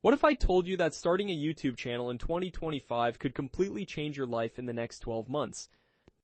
What if I told you that starting a YouTube channel in 2025 could completely change your life in the next 12 months?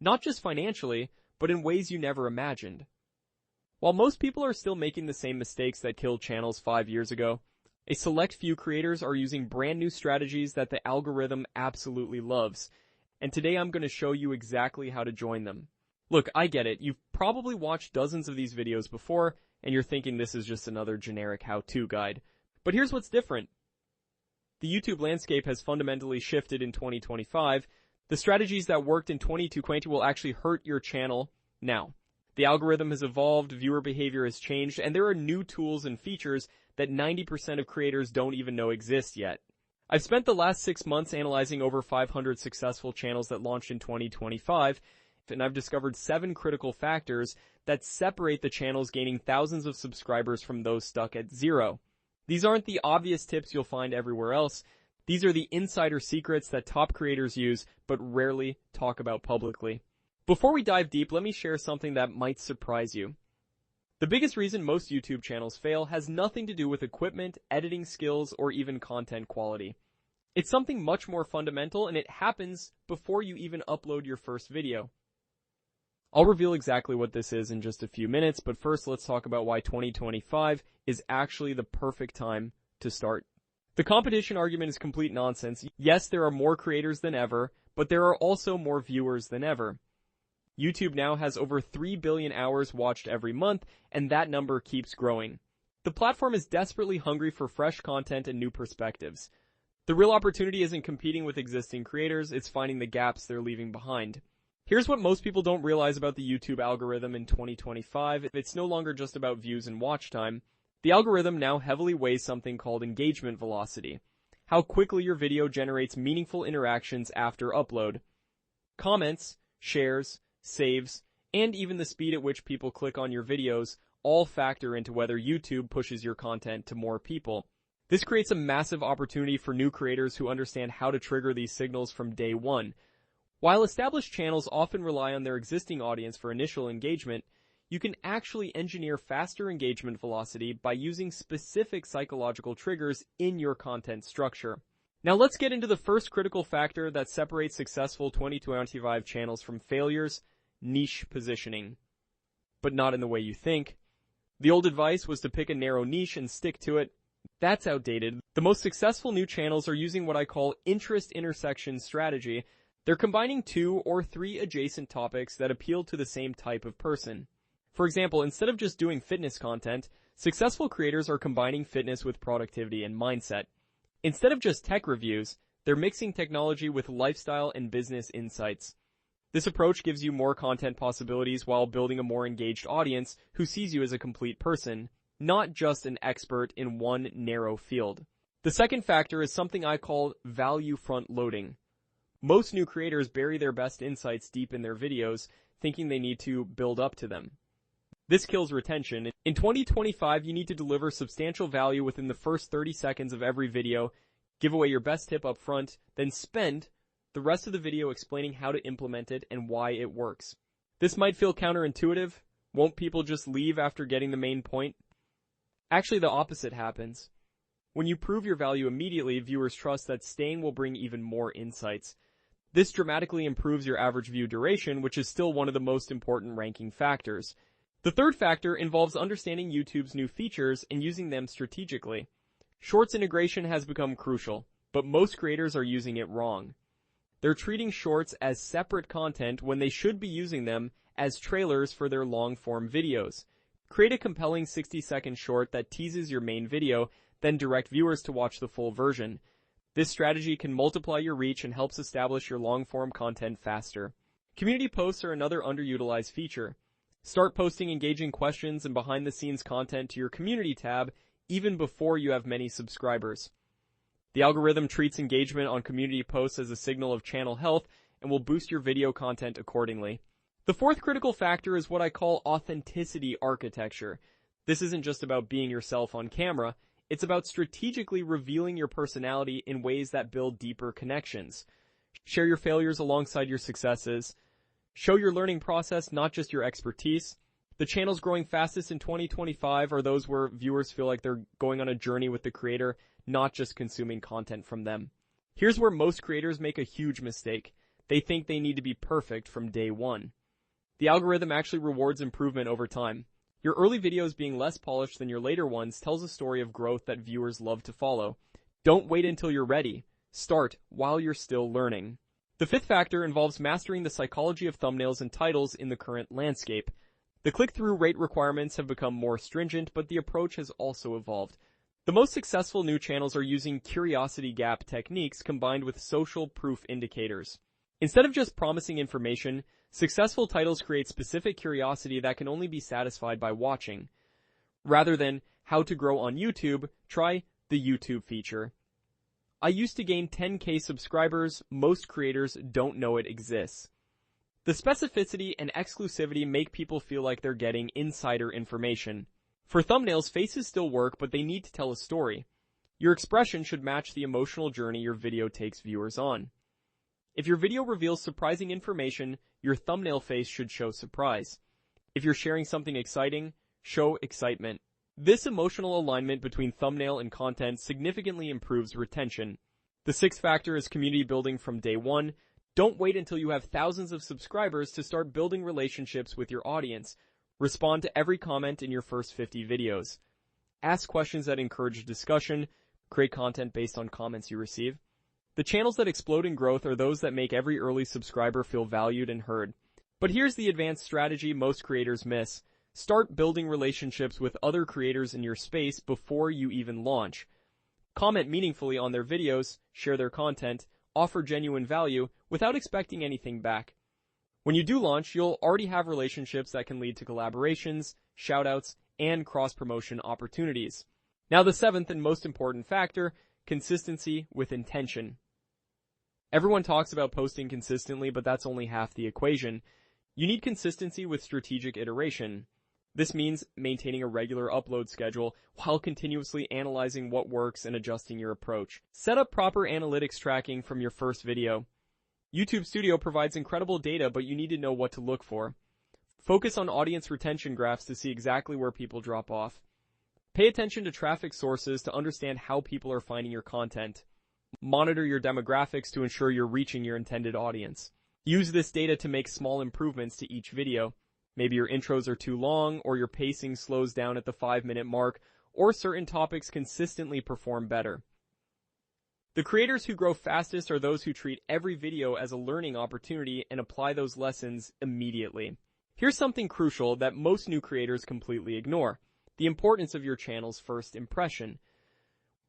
Not just financially, but in ways you never imagined. While most people are still making the same mistakes that killed channels 5 years ago, a select few creators are using brand new strategies that the algorithm absolutely loves. And today I'm going to show you exactly how to join them. Look, I get it. You've probably watched dozens of these videos before, and you're thinking this is just another generic how-to guide. But here's what's different. The YouTube landscape has fundamentally shifted in 2025. The strategies that worked in 2020 will actually hurt your channel now. The algorithm has evolved, viewer behavior has changed, and there are new tools and features that 90% of creators don't even know exist yet. I've spent the last 6 months analyzing over 500 successful channels that launched in 2025, and I've discovered 7 critical factors that separate the channels gaining thousands of subscribers from those stuck at 0. These aren't the obvious tips you'll find everywhere else. These are the insider secrets that top creators use, but rarely talk about publicly. Before we dive deep, let me share something that might surprise you. The biggest reason most YouTube channels fail has nothing to do with equipment, editing skills, or even content quality. It's something much more fundamental, and it happens before you even upload your first video. I'll reveal exactly what this is in just a few minutes, but first let's talk about why 2025 is actually the perfect time to start. The competition argument is complete nonsense. Yes, there are more creators than ever, but there are also more viewers than ever. YouTube now has over 3 billion hours watched every month, and that number keeps growing. The platform is desperately hungry for fresh content and new perspectives. The real opportunity isn't competing with existing creators, it's finding the gaps they're leaving behind. Here's what most people don't realize about the YouTube algorithm in 2025. It's no longer just about views and watch time. The algorithm now heavily weighs something called engagement velocity. How quickly your video generates meaningful interactions after upload. Comments, shares, saves, and even the speed at which people click on your videos all factor into whether YouTube pushes your content to more people. This creates a massive opportunity for new creators who understand how to trigger these signals from day one. While established channels often rely on their existing audience for initial engagement, you can actually engineer faster engagement velocity by using specific psychological triggers in your content structure. Now let's get into the first critical factor that separates successful 2025 channels from failures: niche positioning. But not in the way you think. The old advice was to pick a narrow niche and stick to it. That's outdated. The most successful new channels are using what I call interest intersection strategy. They're combining 2 or 3 adjacent topics that appeal to the same type of person. For example, instead of just doing fitness content, successful creators are combining fitness with productivity and mindset. Instead of just tech reviews, they're mixing technology with lifestyle and business insights. This approach gives you more content possibilities while building a more engaged audience who sees you as a complete person, not just an expert in one narrow field. The second factor is something I call value front loading. Most new creators bury their best insights deep in their videos, thinking they need to build up to them. This kills retention. In 2025, you need to deliver substantial value within the first 30 seconds of every video, give away your best tip up front, then spend the rest of the video explaining how to implement it and why it works. This might feel counterintuitive. Won't people just leave after getting the main point? Actually, the opposite happens. When you prove your value immediately, viewers trust that staying will bring even more insights. This dramatically improves your average view duration, which is still one of the most important ranking factors. The third factor involves understanding YouTube's new features and using them strategically. Shorts integration has become crucial, but most creators are using it wrong. They're treating shorts as separate content when they should be using them as trailers for their long-form videos. Create a compelling 60-second short that teases your main video, then direct viewers to watch the full version. This strategy can multiply your reach and helps establish your long-form content faster. Community posts are another underutilized feature. Start posting engaging questions and behind-the-scenes content to your community tab even before you have many subscribers. The algorithm treats engagement on community posts as a signal of channel health and will boost your video content accordingly. The fourth critical factor is what I call authenticity architecture. This isn't just about being yourself on camera. It's about strategically revealing your personality in ways that build deeper connections. Share your failures alongside your successes. Show your learning process, not just your expertise. The channels growing fastest in 2025 are those where viewers feel like they're going on a journey with the creator, not just consuming content from them. Here's where most creators make a huge mistake. They think they need to be perfect from day one. The algorithm actually rewards improvement over time. Your early videos being less polished than your later ones tells a story of growth that viewers love to follow. Don't wait until you're ready. Start while you're still learning. The fifth factor involves mastering the psychology of thumbnails and titles in the current landscape. The click-through rate requirements have become more stringent, but the approach has also evolved. The most successful new channels are using curiosity gap techniques combined with social proof indicators. Instead of just promising information, successful titles create specific curiosity that can only be satisfied by watching. Rather than how to grow on YouTube, try the YouTube feature. I used to gain 10K subscribers. Most creators don't know it exists. The specificity and exclusivity make people feel like they're getting insider information. For thumbnails, faces still work, but they need to tell a story. Your expression should match the emotional journey your video takes viewers on. If your video reveals surprising information, your thumbnail face should show surprise. If you're sharing something exciting, show excitement. This emotional alignment between thumbnail and content significantly improves retention. The sixth factor is community building from day one. Don't wait until you have thousands of subscribers to start building relationships with your audience. Respond to every comment in your first 50 videos. Ask questions that encourage discussion. Create content based on comments you receive. The channels that explode in growth are those that make every early subscriber feel valued and heard. But here's the advanced strategy most creators miss. Start building relationships with other creators in your space before you even launch. Comment meaningfully on their videos, share their content, offer genuine value without expecting anything back. When you do launch, you'll already have relationships that can lead to collaborations, shoutouts, and cross-promotion opportunities. Now the seventh and most important factor, consistency with intention. Everyone talks about posting consistently, but that's only half the equation. You need consistency with strategic iteration. This means maintaining a regular upload schedule while continuously analyzing what works and adjusting your approach. Set up proper analytics tracking from your first video. YouTube Studio provides incredible data, but you need to know what to look for. Focus on audience retention graphs to see exactly where people drop off. Pay attention to traffic sources to understand how people are finding your content. Monitor your demographics to ensure you're reaching your intended audience. Use this data to make small improvements to each video. Maybe your intros are too long, or your pacing slows down at the 5-minute mark, or certain topics consistently perform better. The creators who grow fastest are those who treat every video as a learning opportunity and apply those lessons immediately. Here's something crucial that most new creators completely ignore: the importance of your channel's first impression.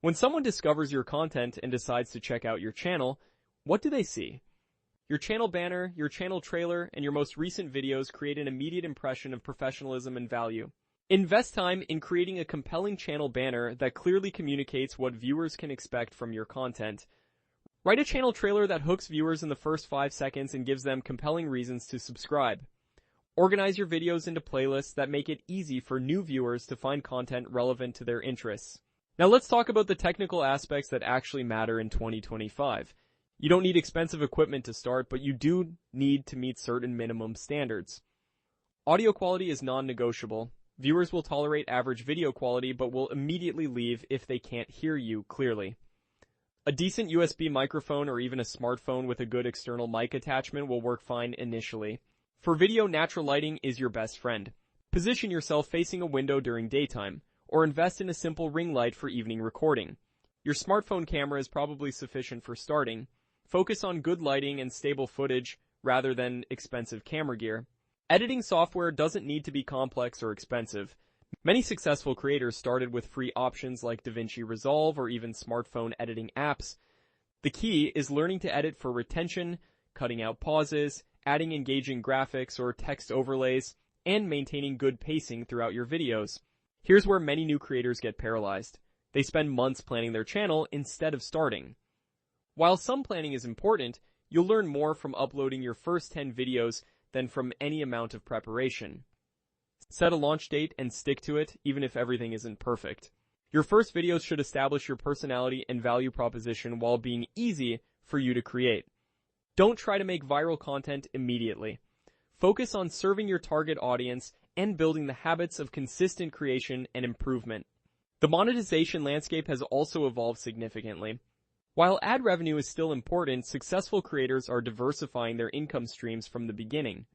When someone discovers your content and decides to check out your channel, what do they see? Your channel banner, your channel trailer, and your most recent videos create an immediate impression of professionalism and value. Invest time in creating a compelling channel banner that clearly communicates what viewers can expect from your content. Write a channel trailer that hooks viewers in the first 5 seconds and gives them compelling reasons to subscribe. Organize your videos into playlists that make it easy for new viewers to find content relevant to their interests. Now let's talk about the technical aspects that actually matter in 2025. You don't need expensive equipment to start, but you do need to meet certain minimum standards. Audio quality is non-negotiable. Viewers will tolerate average video quality, but will immediately leave if they can't hear you clearly. A decent USB microphone or even a smartphone with a good external mic attachment will work fine initially. For video, natural lighting is your best friend. Position yourself facing a window during daytime, or invest in a simple ring light for evening recording. Your smartphone camera is probably sufficient for starting. Focus on good lighting and stable footage rather than expensive camera gear. Editing software doesn't need to be complex or expensive. Many successful creators started with free options like DaVinci Resolve or even smartphone editing apps. The key is learning to edit for retention, cutting out pauses, adding engaging graphics or text overlays, and maintaining good pacing throughout your videos. Here's where many new creators get paralyzed. They spend months planning their channel instead of starting. While some planning is important, you'll learn more from uploading your first 10 videos than from any amount of preparation. Set a launch date and stick to it, even if everything isn't perfect. Your first videos should establish your personality and value proposition while being easy for you to create. Don't try to make viral content immediately. Focus on serving your target audience and building the habits of consistent creation and improvement. The monetization landscape has also evolved significantly. While ad revenue is still important, successful creators are diversifying their income streams from the beginning.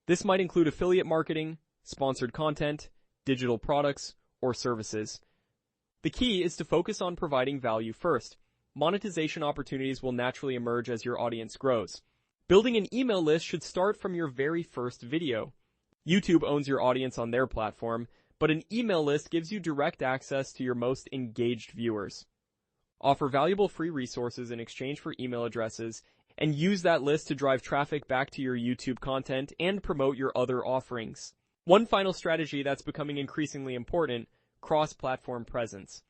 This might include affiliate marketing, sponsored content, digital products, or services. The key is to focus on providing value first. Monetization opportunities will naturally emerge as your audience grows. Building an email list should start from your very first video. YouTube owns your audience on their platform, but an email list gives you direct access to your most engaged viewers. Offer valuable free resources in exchange for email addresses, and use that list to drive traffic back to your YouTube content and promote your other offerings. One final strategy that's becoming increasingly important: cross-platform presence.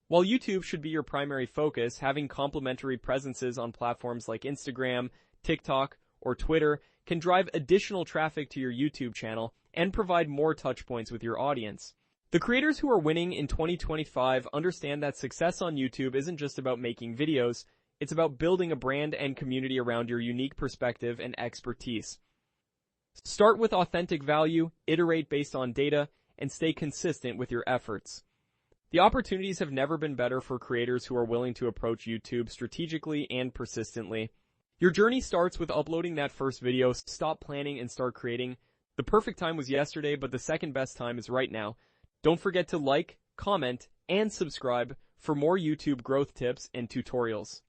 While YouTube should be your primary focus, having complementary presences on platforms like Instagram, TikTok, or Twitter can drive additional traffic to your YouTube channel and provide more touchpoints with your audience. The creators who are winning in 2025 understand that success on YouTube isn't just about making videos, it's about building a brand and community around your unique perspective and expertise. Start with authentic value, iterate based on data, and stay consistent with your efforts. The opportunities have never been better for creators who are willing to approach YouTube strategically and persistently. Your journey starts with uploading that first video. Stop planning and start creating. The perfect time was yesterday, but the second best time is right now. Don't forget to like, comment, and subscribe for more YouTube growth tips and tutorials.